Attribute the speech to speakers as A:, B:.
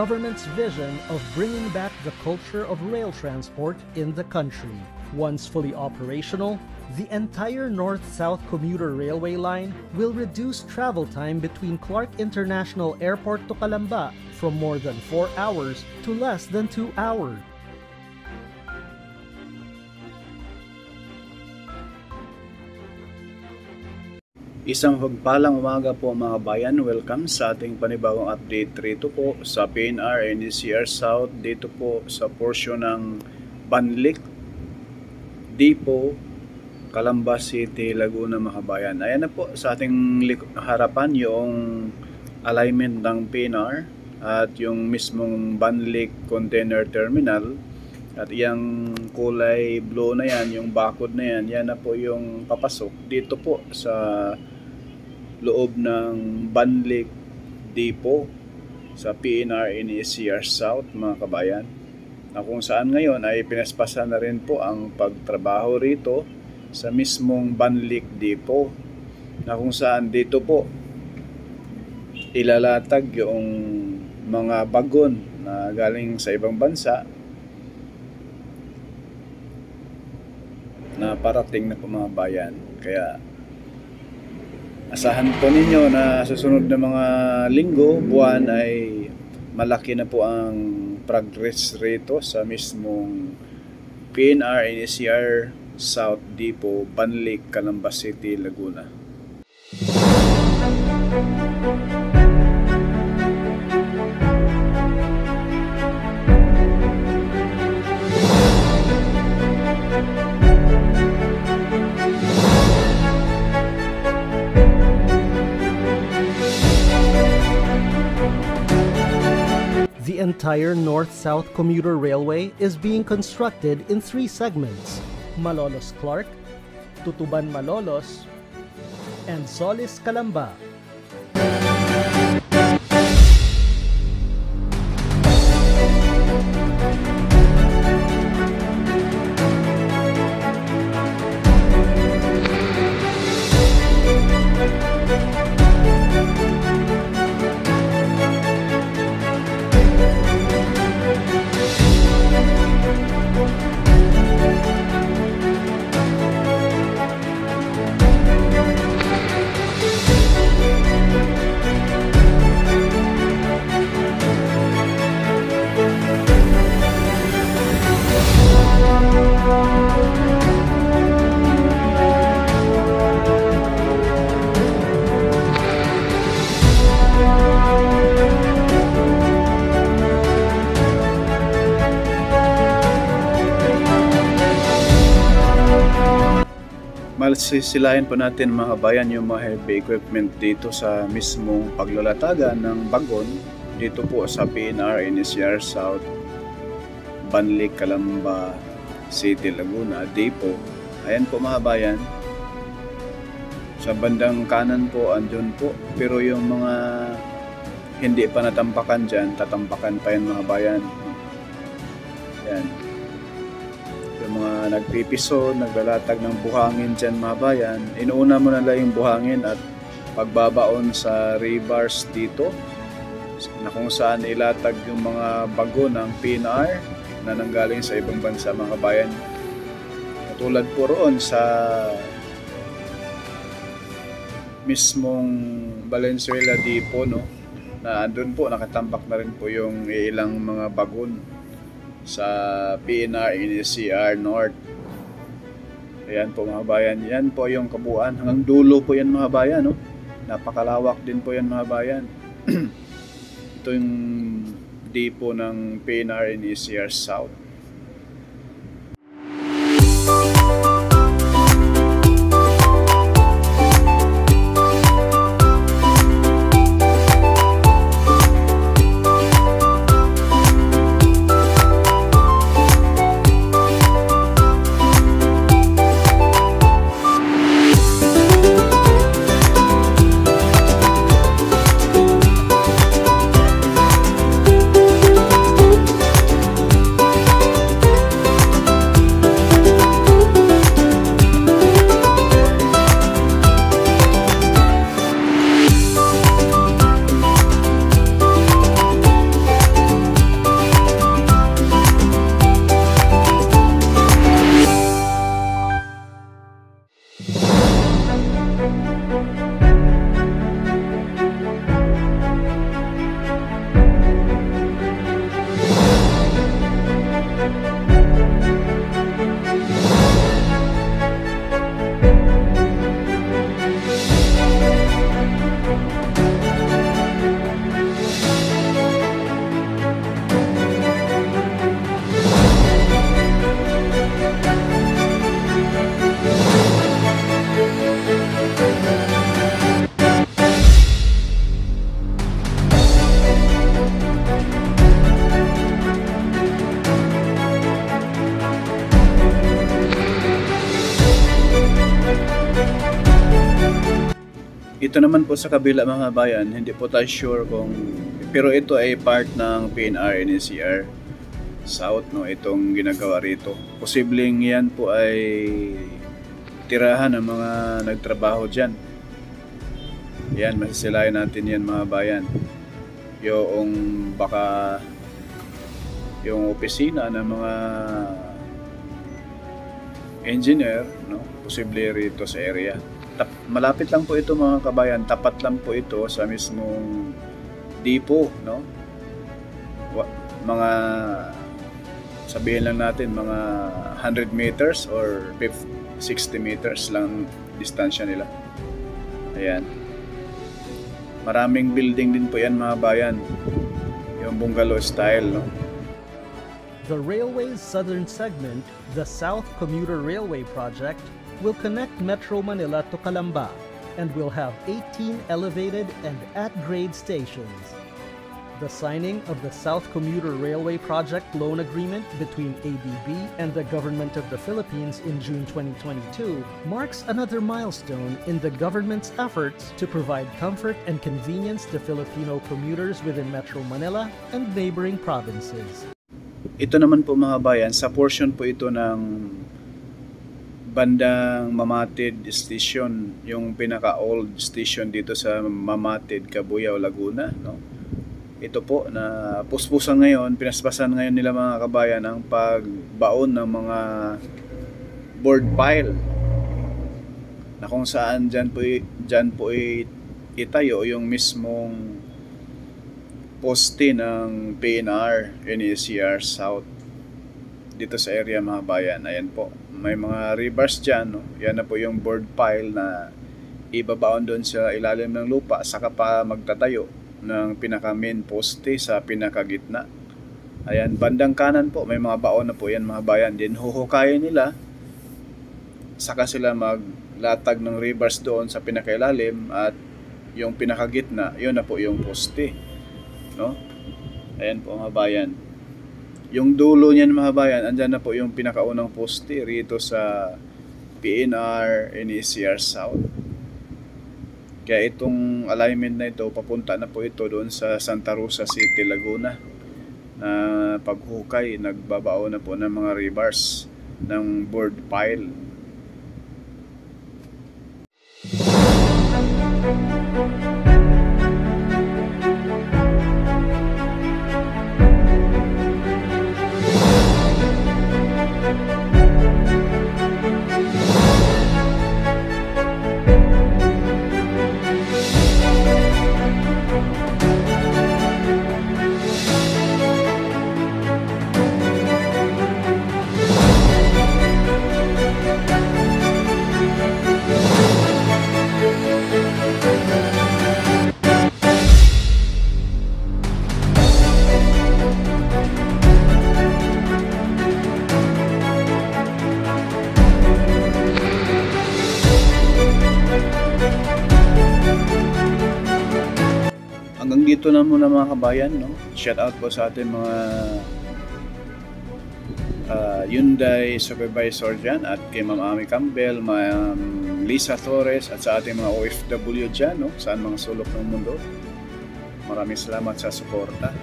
A: government's vision of bringing back the culture of rail transport in the country. Once fully operational, the entire north-south commuter railway line will reduce travel time between Clark International Airport to Calamba from more than 4 hours to less than 2 hours.
B: Isang pagpalang umaga po mga bayan, welcome sa ating panibagong update rito po sa PNR NCR South, dito po sa portion ng Banlic Depot, Calamba City, Laguna mga bayan. Ayan na po sa ating harapan yung alignment ng PNR at yung mismong Banlic Container Terminal. At yung kulay blue na yan, yung barcode na yan, yan na po yung papasok dito po sa loob ng Banlic Depot sa PNR NCR South mga kabayan, na kung saan ngayon ay pinaspasan na rin po ang pagtrabaho rito sa mismong Banlic Depot, na kung saan dito po ilalatag yung mga bagon na galing sa ibang bansa na parating na po mga bayan. Kaya asahan po ninyo na susunod na mga linggo, buwan ay malaki na po ang progress rito sa mismong PNR NCR South Depot, Banlic, Calamba City, Laguna.
A: The entire north-south commuter railway is being constructed in 3 segments: Malolos-Clark, Tutuban-Malolos, and Solis-Calamba. Malsisilayan po natin mga bayan yung mga heavy equipment dito sa mismong paglalatagan ng bagon dito po sa PNR NCR South, Banlic, Calamba City, Laguna Depot. Ayan po mga bayan, sa bandang kanan po andun po, pero yung mga hindi pa natampakan dyan, tatampakan pa yan mga bayan. Ayan, yung mga nagpipiso, naglalatag ng buhangin dyan mga bayan, inuuna mo na lang yung buhangin at pagbabaon sa rebars dito, na kung saan ilatag yung mga bago ng PNR na nanggaling sa ibang bansa mga bayan. Katulad po roon sa mismong Valenzuela Depot, no, na andun po nakatambak na rin po yung ilang mga bagon sa PNR NCR North. Ayan po mga bayan, yan po yung kabuuan, hanggang dulo po yan mga bayan, no? Napakalawak din po yan mga bayan. Ito yung depot ng PNR NCR South. Dito naman po sa kabila mga bayan, hindi po tayo sure kung, pero ito ay part ng PNR NCR South, no, itong ginagawa rito. Posibleng yan po ay tirahan ng mga nagtrabaho dyan. Yan, masisilayan natin yan mga bayan. Yung baka yung opisina ng mga engineer, no, posible rito sa area. Malapit lang po ito mga kabayan, tapat lang po ito sa mismong depot, no? Mga sabihin lang natin mga 100 meters or 60 meters lang distansya nila. Ayan. Maraming building din po yan mga bayan. Yung bungalow style, no?
C: The railway's southern segment, the South Commuter Railway Project, will connect Metro Manila to Calamba and will have 18 elevated and at-grade stations. The signing of the South Commuter Railway Project loan agreement between ADB and the Government of the Philippines in June 2022 marks another milestone in the government's efforts to provide comfort and convenience to Filipino commuters within Metro Manila and neighboring provinces.
A: Ito naman po mga bayan, sa portion po ito ng bandang Mamatid Station, yung pinaka-old station dito sa Mamatid, Cabuyao, Laguna, no? Ito po na puspusan ngayon, pinaspasan ngayon nila mga kabayan ang pagbaon ng mga board pile na kung saan dyan po itayo yung mismong poste ng PNR NCR South dito sa area mga bayan. Ayan po, may mga rebars dyan, no? Yan na po yung board pile na ibabaon doon sa ilalim ng lupa, saka pa magtatayo ng pinaka main poste sa pinakagitna. Ayan, bandang kanan po may mga baon na po yan mga bayan. Din huhukayin nila, saka sila maglatag ng rebars doon sa pinakailalim, at yung pinakagitna, yun na po yung poste, no? Ayan po mga bayan. Yung dulo niyan mga bayan, andyan na po yung pinakaunang poste rito sa PNR NCR South. Kaya itong alignment na ito, papunta na po ito doon sa Santa Rosa City, Laguna, na paghukay, nagbabao na po ng mga rebars ng board pile. Hanggang dito na muna mga kabayan, no? Shout out po sa ating mga Hyundai supervisor dyan, at kay Ma'am Ami Campbell, Ma'am Lisa Torres, at sa ating mga OFW dyan, no? Saan mga sulok ng mundo. Maraming salamat sa suporta.